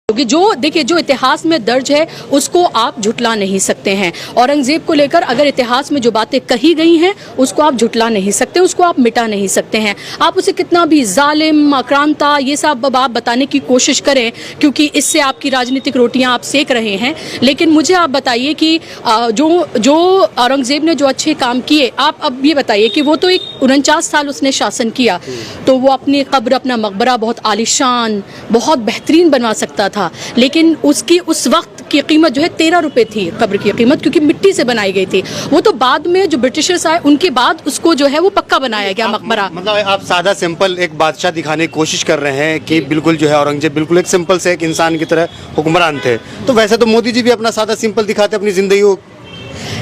क्योंकि जो देखिए जो इतिहास में दर्ज है उसको आप झुटला नहीं सकते हैं। औरंगजेब को लेकर अगर इतिहास में जो बातें कही गई हैं उसको आप झुटला नहीं सकते, उसको आप मिटा नहीं सकते हैं। आप उसे कितना भी जालिम, आक्रांता, ये सब आप बताने की कोशिश करें क्योंकि इससे आपकी राजनीतिक रोटियां आप सेक रहे हैं। लेकिन मुझे आप बताइए कि जो औरंगजेब ने जो अच्छे काम किए, आप अब ये बताइए कि वो तो एक 49 साल उसने शासन किया, तो वो अपनी कब्र, अपना मकबरा बहुत आलिशान, बहुत बेहतरीन बनवा सकता था, लेकिन उसकी उस वक्त की कीमत जो है 13 रुपए थी कब्र की कीमत, क्योंकि मिट्टी से बनाई गई थी। वो तो बाद में जो ब्रिटिशर्स आए उनके बाद उसको जो है वो पक्का बनाया गया मकबरा। मतलब आप सादा सिंपल एक बादशाह दिखाने की कोशिश कर रहे हैं कि बिल्कुल जो है औरंगजेब बिल्कुल एक सिंपल से एक इंसान की तरह हुक्मरान थे, तो वैसे तो मोदी जी भी अपना सादा सिंपल दिखाते अपनी जिंदगी को।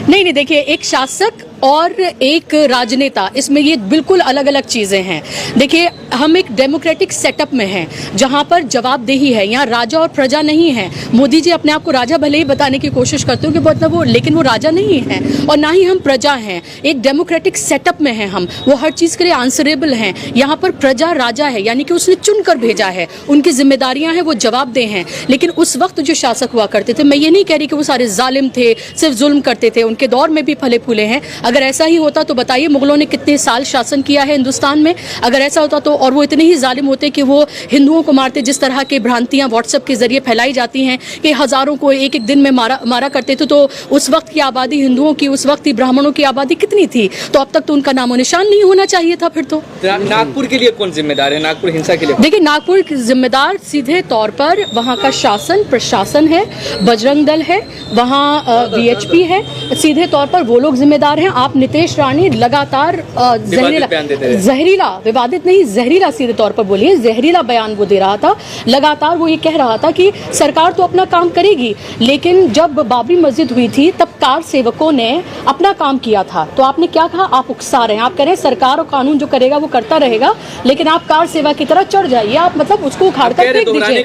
नहीं, देखिए, एक शासक और एक राजनेता, इसमें ये बिल्कुल अलग अलग चीज़ें हैं। देखिए, हम एक डेमोक्रेटिक सेटअप में हैं जहां पर जवाबदेही है, यहाँ राजा और प्रजा नहीं है। मोदी जी अपने आप को राजा भले ही बताने की कोशिश करते हो कि मतलब वो, लेकिन वो राजा नहीं है और ना ही हम प्रजा हैं। एक डेमोक्रेटिक सेटअप में हैं हम, वो हर चीज़ के लिए आंसरेबल हैं। यहाँ पर प्रजा राजा है, यानी कि उसने चुनकर भेजा है, उनकी जिम्मेदारियाँ हैं, वो जवाबदेह हैं। लेकिन उस वक्त जो शासक हुआ करते थे, मैं ये नहीं कह रही कि वो सारे जालिम थे, सिर्फ जुल्म करते थे, उनके दौर में भी फले फूले हैं। अगर ऐसा ही होता तो बताइए मुगलों ने कितने साल शासन किया है हिंदुस्तान में। अगर ऐसा होता तो, और वो इतने ही जालिम होते कि वो हिंदुओं को मारते, जिस तरह की भ्रांतियां व्हाट्सएप के जरिए फैलाई जाती हैं कि हजारों को एक एक दिन में मारा करते थे, तो उस वक्त की आबादी हिंदुओं की, उस वक्त की ब्राह्मणों की आबादी कितनी थी? तो अब तक तो उनका नामो निशान नहीं होना चाहिए था। फिर तो नागपुर के लिए कौन जिम्मेदार है, नागपुर हिंसा के लिए? देखिए, नागपुर जिम्मेदार सीधे तौर पर वहाँ का शासन प्रशासन है, बजरंग दल है, वहाँ VHP है, सीधे तौर पर वो लोग जिम्मेदार हैं। आप नीतीश रानी लगातार जहरीला, विवादित नहीं, जहरीला सीधे तौर पर बोलिए, जहरीला बयान वो दे रहा था। लगातार वो ये कह रहा था कि सरकार तो अपना काम करेगी, लेकिन जब बाबरी मस्जिद हुई थी तब कार सेवकों ने अपना काम किया था। तो आपने क्या कहा? आप उकसा रहे हैं, आप कह रहे हैं सरकार और कानून जो करेगा वो करता रहेगा, लेकिन आप कार सेवा की तरह चढ़ जाइए, आप मतलब उसको उखाड़ कर फेंक दीजिए।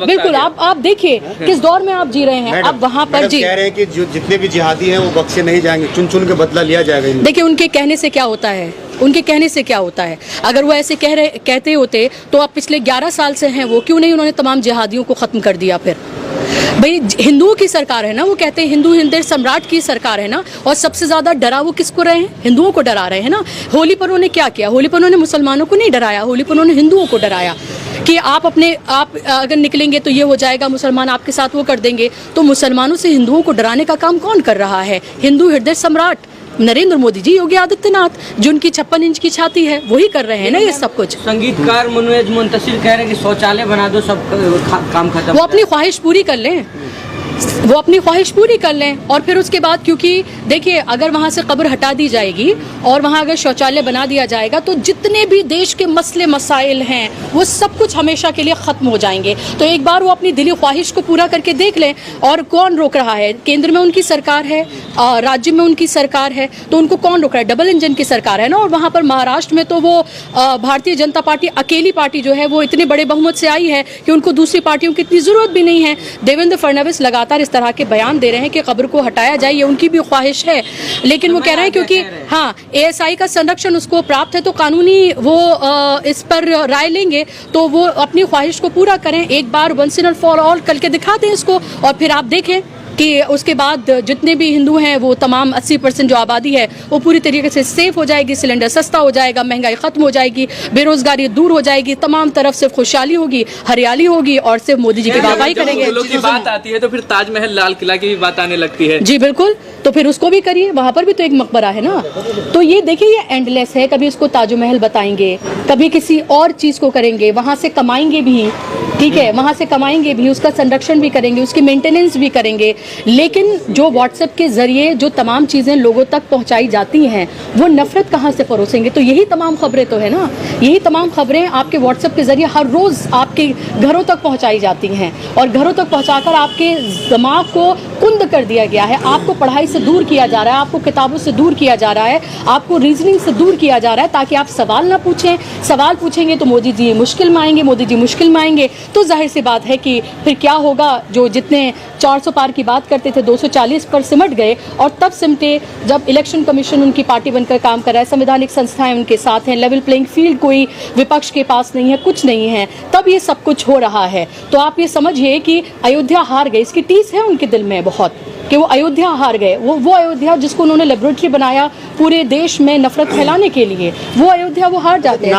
बिल्कुल, आप देखिए किस दौर में आप जी रहे हैं। अब वहाँ पर जी कह रहे हैं कि जितने भी जिहादी हैं वो बख्शे नहीं जाएंगे, चुन चुन के बदला लिया जाएगा। देखिए, उनके कहने से क्या होता है, उनके कहने से क्या होता है? अगर वो ऐसे कहते होते तो अब पिछले 11 साल से हैं वो, क्यों नहीं उन्होंने तमाम जिहादियों को खत्म कर दिया? फिर भाई हिंदुओं की सरकार है ना, वो कहते हैं हिंदू हिंदू सम्राट की सरकार है ना, और सबसे ज्यादा डरा वो किसको रहे हैं? हिंदुओं को डरा रहे हैं ना। होली पर उन्होंने क्या किया? होली पर उन्होंने मुसलमानों को नहीं डराया, होली पर उन्होंने हिंदुओं को डराया कि आप अगर निकलेंगे तो ये हो जाएगा, मुसलमान आपके साथ वो कर देंगे। तो मुसलमानों से हिंदुओं को डराने का काम कौन कर रहा है? हिंदू हृदय सम्राट नरेंद्र मोदी जी, योगी आदित्यनाथ, जो उनकी 56 इंच की छाती है, वही कर रहे हैं ना ये सब कुछ। संगीतकार मनोज मुंतशिर कह रहे हैं कि शौचालय बना दो, सब काम खत्म। वो अपनी ख्वाहिश पूरी कर लें, वो अपनी ख्वाहिश पूरी कर लें, और फिर उसके बाद, क्योंकि देखिए अगर वहाँ से कब्र हटा दी जाएगी और वहाँ अगर शौचालय बना दिया जाएगा तो जितने भी देश के मसले मसाइल हैं वो सब कुछ हमेशा के लिए ख़त्म हो जाएंगे। तो एक बार वो अपनी दिली ख्वाहिश को पूरा करके देख लें। और कौन रोक रहा है? केंद्र में उनकी सरकार है, राज्य में उनकी सरकार है, तो उनको कौन रोक रहा है? डबल इंजन की सरकार है ना। और वहाँ पर महाराष्ट्र में तो वो भारतीय जनता पार्टी, अकेली पार्टी जो है वो इतने बड़े बहुमत से आई है कि उनको दूसरी पार्टियों की इतनी ज़रूरत भी नहीं है। देवेंद्र फडणवीस लगातार इस तरह के बयान दे रहे हैं कि कब्र को हटाया जाए, ये उनकी भी ख्वाहिश है, लेकिन वो कह रहे हैं क्योंकि हाँ ASI का संरक्षण उसको प्राप्त है तो कानूनी वो इस पर राय लेंगे, तो वो अपनी ख्वाहिश को पूरा करें एक बार, वंस एंड फॉर ऑल करके दिखा दें इसको। और फिर आप देखें कि उसके बाद जितने भी हिंदू हैं वो तमाम 80% जो आबादी है वो पूरी तरीके से सेफ हो जाएगी, सिलेंडर सस्ता हो जाएगा, महंगाई खत्म हो जाएगी, बेरोजगारी दूर हो जाएगी, तमाम तरफ से खुशहाली होगी, हरियाली होगी, और सिर्फ मोदी जी की वाहवाही करेंगे। मुगलों की बात आती है तो फिर ताजमहल, लाल किला की भी बात आने लगती है। जी बिल्कुल, तो फिर उसको भी करिए, वहाँ पर भी तो एक मकबरा है ना। तो ये देखिए, ये एंडलेस है, कभी उसको ताजमहल बताएंगे, कभी किसी और चीज़ को करेंगे, वहाँ से कमाएंगे भी, ठीक है, वहाँ से कमाएंगे भी, उसका संरक्षण भी करेंगे, उसकी मेंटेनेंस भी करेंगे। लेकिन जो व्हाट्सएप के जरिए जो तमाम चीज़ें लोगों तक पहुँचाई जाती हैं वो नफरत कहाँ से परोसेंगे? तो यही तमाम खबरें तो है ना, यही तमाम खबरें आपके व्हाट्सएप के जरिए हर रोज़ आपके घरों तक पहुँचाई जाती हैं, और घरों तक पहुँचाकर आपके दिमाग को कुंद कर दिया गया है। आपको पढ़ाई से दूर किया जा रहा है, आपको किताबों से दूर किया जा रहा है, आपको रीजनिंग से दूर किया जा रहा है ताकि आप सवाल ना पूछें। सवाल पूछेंगे तो मोदी जी मुश्किल में आएंगे, मोदी जी मुश्किल में आएंगे तो जाहिर सी बात है कि फिर क्या होगा। जो जितने 400 पार की बात करते थे 240 पर सिमट गए, और तब सिमटे जब इलेक्शन कमीशन उनकी पार्टी बनकर काम कर रहा है, संवैधानिक संस्थाएं उनके साथ हैं, लेवल प्लेइंग फील्ड कोई विपक्ष के पास नहीं है, कुछ नहीं है, तब ये सब कुछ हो रहा है। तो आप ये समझिए कि अयोध्या हार गई, इसकी टीस है उनके दिल में बहुत कि वो अयोध्या हार गए। वो अयोध्या जिसको उन्होंने लेबोरेटरी बनाया पूरे देश में नफरत फैलाने के लिए, वो अयोध्या वो हार जाते हैं।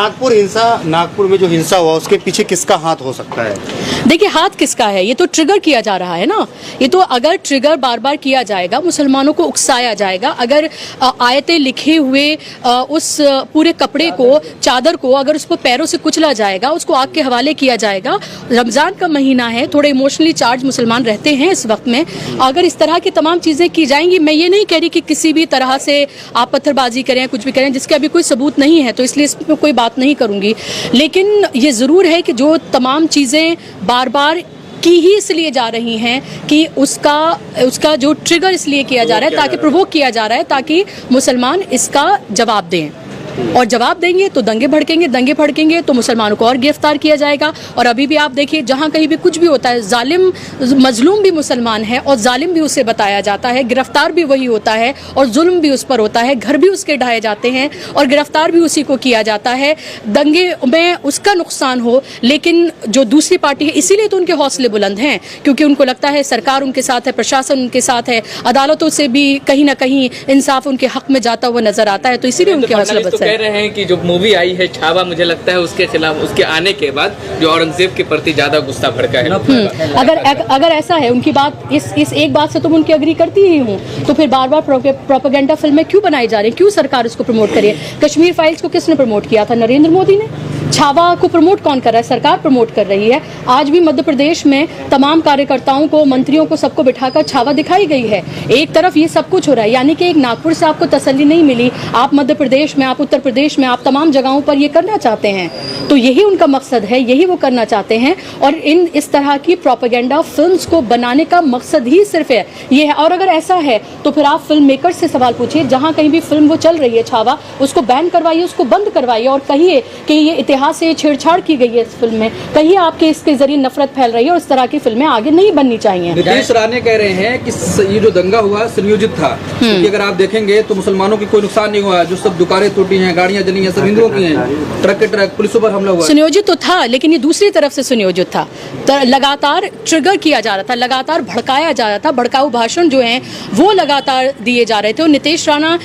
नागपुर में जो हिंसा हुआ उसके पीछे किसका हाथ हो सकता है? देखिए हाथ किसका है, ये तो ट्रिगर किया जा रहा है ना। ये तो अगर ट्रिगर बार बार किया जाएगा, मुसलमानों को उकसाया जाएगा, अगर आयतें लिखे हुए उस पूरे कपड़े को, चादर को अगर उसको पैरों से कुचला जाएगा, उसको आग के हवाले किया जाएगा। रमजान का महीना है, थोड़े इमोशनली चार्ज मुसलमान रहते हैं इस वक्त में। अगर इस तरह की तमाम चीजें की जाएंगी, मैं ये नहीं कह रही कि किसी भी तरह से आप पत्थरबाजी करें, कुछ भी करें, जिसके अभी कोई सबूत नहीं है तो इसलिए इसमें कोई बात नहीं करूंगी। लेकिन ये जरूर है कि जो तमाम चीजें बार बार की ही इसलिए जा रही हैं कि उसका जो ट्रिगर इसलिए किया जा रहा है, ताकि प्रोवोक किया जा रहा है ताकि मुसलमान इसका जवाब दें, और जवाब देंगे तो दंगे भड़केंगे तो मुसलमानों को और गिरफ्तार किया जाएगा। और अभी भी आप देखिए जहां कहीं भी कुछ भी होता है, जालिम मजलूम भी मुसलमान है और जालिम भी उसे बताया जाता है, गिरफ्तार भी वही होता है और जुल्म भी उस पर होता है, घर भी उसके ढाए जाते हैं और गिरफ्तार भी उसी को किया जाता है। दंगे में उसका नुकसान हो, लेकिन जो दूसरी पार्टी है, इसीलिए तो उनके हौसले बुलंद हैं, क्योंकि उनको लगता है सरकार उनके साथ है, प्रशासन उनके साथ है, अदालतों से भी कहीं ना कहीं इंसाफ उनके हक में जाता हुआ नजर आता है, तो इसीलिए उनके हौसले कह रहे हैं कि जो मूवी आई है छावा, मुझे लगता है उसके खिलाफ, उसके आने के बाद जो औरंगजेब के प्रति ज्यादा गुस्सा भड़का है। अगर ऐसा है, उनकी बात इस एक बात से तो मैं उनकी अग्री करती ही हूँ, तो फिर बार बार प्रोपेगेंडा फिल्में क्यों बनाई जा रही है, क्यों सरकार उसको प्रमोट करे? कश्मीर फाइल्स को किसने प्रमोट किया था? नरेंद्र मोदी ने। छावा को प्रमोट कौन कर रहा है? सरकार प्रमोट कर रही है। आज भी मध्य प्रदेश में तमाम कार्यकर्ताओं को, मंत्रियों को, सबको बिठाकर छावा दिखाई गई है। एक तरफ ये सब कुछ हो रहा है, यानी कि एक नागपुर से आपको तसल्ली नहीं मिली, आप मध्य प्रदेश में, आप उत्तर प्रदेश में, आप तमाम जगहों पर ये करना चाहते हैं। तो यही उनका मकसद है, यही वो करना चाहते हैं। और इस तरह की प्रोपेगेंडा फिल्म्स को बनाने का मकसद ही सिर्फ है ये है। और अगर ऐसा है तो फिर आप फिल्म मेकर्स से सवाल पूछिए, जहां कहीं भी फिल्म वो चल रही है छावा, उसको बैन करवाइए, उसको बंद करवाइए और कहिए कि ये इतिहास से छेड़छाड़ की गई है इस फिल्म में, कहिए आपके इसके जरिए नफरत फैल रही है और इस तरह की फिल्में आगे नहीं बननी चाहिए। नीतीश राणे कह रहे हैं कि ये जो दंगा हुआ संयोजित था, क्योंकि अगर आप देखेंगे तो मुसलमानों की कोई नुकसान नहीं हुआ, जो सब दुकानें टूटी हैं, गाड़ियां जली हैं, सब हिंदुओं की हैं, ट्रक के ट्रक, पुलिसों पर हमला हुआ। सुनियोजित तो था, लेकिन ये दूसरी तरफ से सुनियोजित था, लगातार ट्रिगर किया जा रहा था, लगातार भड़काया जा रहा था, भड़काऊ भाषण जो है वो लगातार दिए जा रहे थे। और नीतीश राणा